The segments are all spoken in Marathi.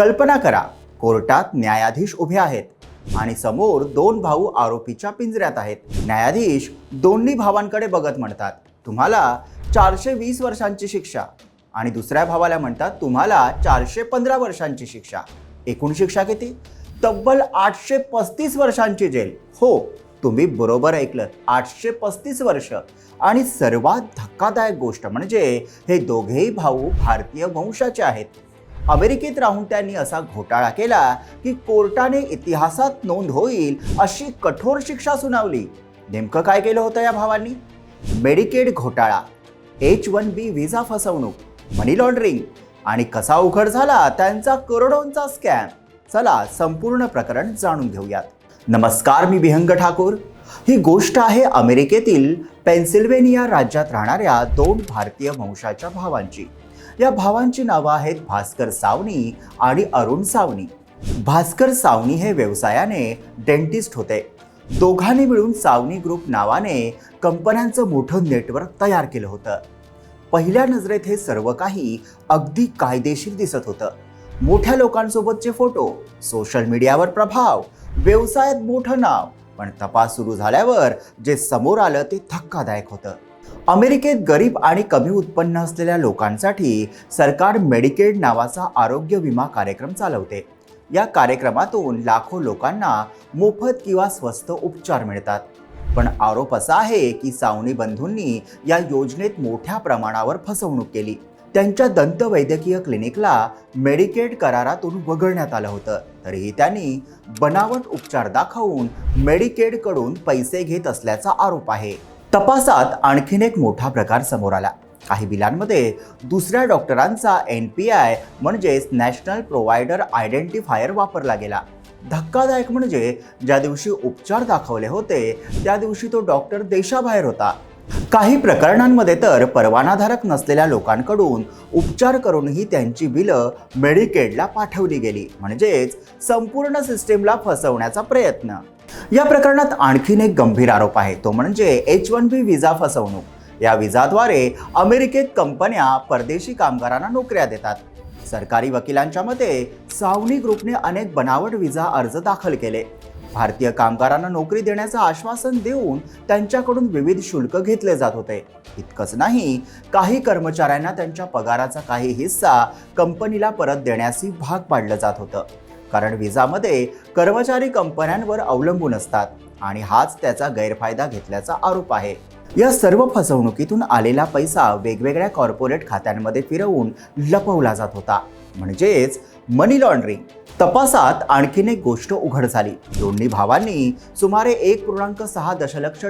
कल्पना करा, कोर्टात न्यायाधीश उभे आहेत आणि समोर दोन भाऊ आरोपीच्या पिंजऱ्यात आहेत. न्यायाधीश दोन्ही भावांकडे बघत म्हणतात, तुम्हाला 420 वर्षांची शिक्षा, आणि दुसऱ्या भावाला म्हणतात, तुम्हाला 415 वर्षांची शिक्षा. एकूण शिक्षा किती? तब्बल 835 वर्षांची जेल. हो, तुम्ही बरोबर ऐकलं, 835 वर्ष. आणि सर्वात धक्कादायक गोष्ट म्हणजे हे दोघेही भाऊ भारतीय वंशाचे आहेत. अमेरिकेत राहून त्यांनी असा घोटाळा केला की कोर्टाने इतिहासात नोंद होईल अशी कठोर शिक्षा सुनावली. नेमकं काय केलं होतं या भावांनी? मेडिकेड घोटाळा, H-1B व्हिसा फसवणूक, मनी लॉन्ड्रिंग, आणि कसा उघड झाला त्यांचा करोडोंचा स्कॅम. चला संपूर्ण प्रकरण जाणून घेऊयात. नमस्कार, मी विहंग ठाकूर. ही गोष्ट आहे अमेरिकेतील पेन्सिल्व्हेनिया राज्यात राहणाऱ्या दोन भारतीय वंशाच्या भावांची. या भावांची नावं आहेत भास्कर सावनी आणि अरुण सावनी. भास्कर सावनी हे व्यवसायाने डेंटिस्ट होते. दोघांनी मिळून सावनी ग्रुप नावाने कंपन्यांचं मोठं नेटवर्क तयार केलं होतं. पहिल्या नजरेत हे सर्व काही अगदी कायदेशीर दिसत होतं. मोठ्या लोकांसोबतचे फोटो, सोशल मीडियावर प्रभाव, व्यवसायात मोठं नाव. पण तपास सुरू झाल्यावर जे समोर आलं ते धक्कादायक होतं. अमेरिकेत गरीब आणि कमी उत्पन्न असलेल्या लोकांसाठी सरकार मेडिकेड नावाचा आरोग्य विमा कार्यक्रम चालवते. या कार्यक्रमातून लाखो लोकांना मोफत किंवा स्वस्त उपचार मिळतात. पण आरोप असा आहे की सावनी बंधूंनी या योजनेत मोठ्या प्रमाणावर फसवणूक केली. त्यांच्या दंतवैद्यकीय क्लिनिकला मेडिकेड करारातून वगळण्यात आलं होतं. तरीही त्यांनी बनावट उपचार दाखवून मेडिकेडकडून पैसे घेत असल्याचा आरोप आहे. तपासात आणखीन एक मोठा प्रकार समोर आला. काही बिलांमध्ये दुसऱ्या डॉक्टरांचा NPI म्हणजेच नॅशनल प्रोव्हायडर आयडेंटिफायर वापरला गेला. धक्कादायक म्हणजे ज्या दिवशी उपचार दाखवले होते त्या दिवशी तो डॉक्टर देशाबाहेर होता. काही प्रकरणांमध्ये तर परवानाधारक नसलेल्या लोकांकडून उपचार करूनही त्यांची बिलं मेडिकेडला पाठवली गेली. म्हणजेच संपूर्ण सिस्टीमला फसवण्याचा प्रयत्न. या प्रकरणात आणखीन एक गंभीर आरोप आहे, तो म्हणजे H-1B व्हिसा फसवणूक. या व्हिसाद्वारे अमेरिकेत कंपन्या परदेशी कामगारांना नोकऱ्या देतात. सरकारी वकिलांच्या मते सावनी ग्रुपने अनेक बनावट व्हिसा अर्ज दाखल केले. भारतीय कामगारांना नोकरी देण्याचं आश्वासन देऊन त्यांच्याकडून विविध शुल्क घेतले जात होते. इतकंच नाही, काही कर्मचाऱ्यांना त्यांच्या पगाराचा काही हिस्सा कंपनीला परत देण्यासही भाग पाडलं जात होतं. कारण व्हिसामध्ये कर्मचारी कंपन्यांवर अवलंबून असतात आणि हाच त्याचा गैरफायदा घेतल्याचा आरोप आहे. या सर्व फसवणुकीतून आलेला पैसा वेगवेगळ्या कॉर्पोरेट खात्यांमध्ये फिरवून लपवला जात होता, म्हणजेच मनी लॉन्ड्रिंग. तपासात आणखीन एक गोष्ट उघड झाली. दोन्ही भावांनी सुमारे $1.6 दशलक्ष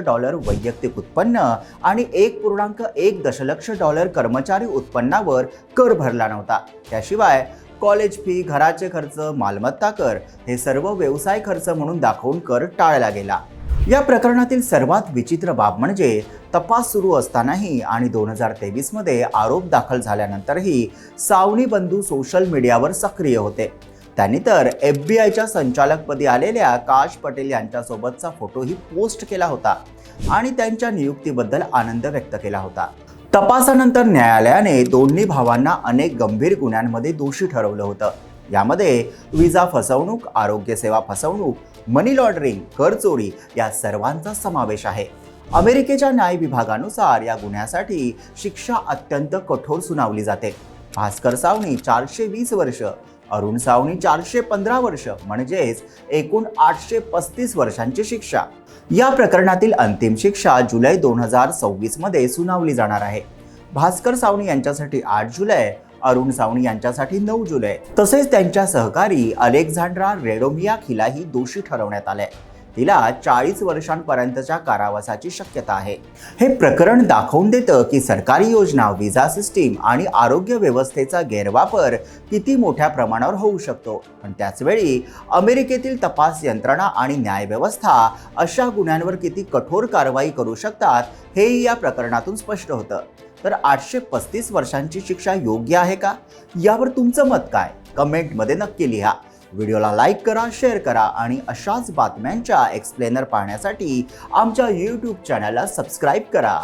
वैयक्तिक उत्पन्न आणि $1.1 दशलक्ष कर्मचारी उत्पन्नावर कर भरला नव्हता. त्याशिवाय कॉलेज फी, घराचे खर्च, मालमत्ता कर हे सर्व व्यवसाय खर्च म्हणून दाखवून कर टाळला गेला. या प्रकरणातील सर्वात विचित्र बाब म्हणजे तपास सुरू असतानाही आणि 2023 मध्ये आरोप दाखल झाल्यानंतरही सावनी बंधू सोशल मीडियावर सक्रिय होते. त्यांनी तर FBI संचालकपदी आलेल्या काश पटेल यांच्यासोबतचा फोटोही पोस्ट केला होता आणि त्यांच्या नियुक्तीबद्दल आनंद व्यक्त केला होता. तपासानंतर न्यायालयाने दोन्ही भावांना अनेक गंभीर गुन्ह्यांमध्ये दोषी ठरवलं होतं. यामध्ये व्हिसा फसवणूक, आरोग्य सेवा फसवणूक, मनी लॉन्ड्रिंग, कर चोरी या सर्वांचा समावेश आहे. अमेरिकेच्या न्याय विभागानुसार या गुन्ह्यासाठी शिक्षा अत्यंत कठोर सुनावली जाते. भास्कर सावनी 420 वर्ष, अरुण सावनी 415 वर्ष, म्हणजेच एकूण 835 वर्षांची शिक्षा. या प्रकरणातील अंतिम शिक्षा जुलै 2026 मध्ये सुनावली जाणार आहे. भास्कर सावनी यांच्यासाठी 8 जुलै, अरुण सावनी यांच्यासाठी 9 जुलै. तसेच त्यांच्या सहकारी अलेक्झांड्रा रेडोमियाखीलाही दोषी ठरवण्यात आले. तिला 40 वर्षांपर्यंतच्या कारावासाची शक्यता आहे. हे प्रकरण दाखवून देतं की सरकारी योजना, व्हिसा सिस्टीम आणि आरोग्य व्यवस्थेचा गैरवापर किती मोठ्या प्रमाणावर होऊ शकतो. पण त्याचवेळी अमेरिकेतील तपास यंत्रणा आणि न्यायव्यवस्था अशा गुन्ह्यांवर किती कठोर कारवाई करू शकतात हेही या प्रकरणातून स्पष्ट होतं. तर 835 वर्षांची शिक्षा योग्य आहे का? यावर तुमचं मत काय? कमेंटमध्ये नक्की लिहा. व्हिडिओला लाईक करा, शेअर करा आणि अशाच बातम्यांच्या एक्सप्लेनर पाहण्यासाठी आमच्या YouTube चॅनलला सबस्क्राईब करा.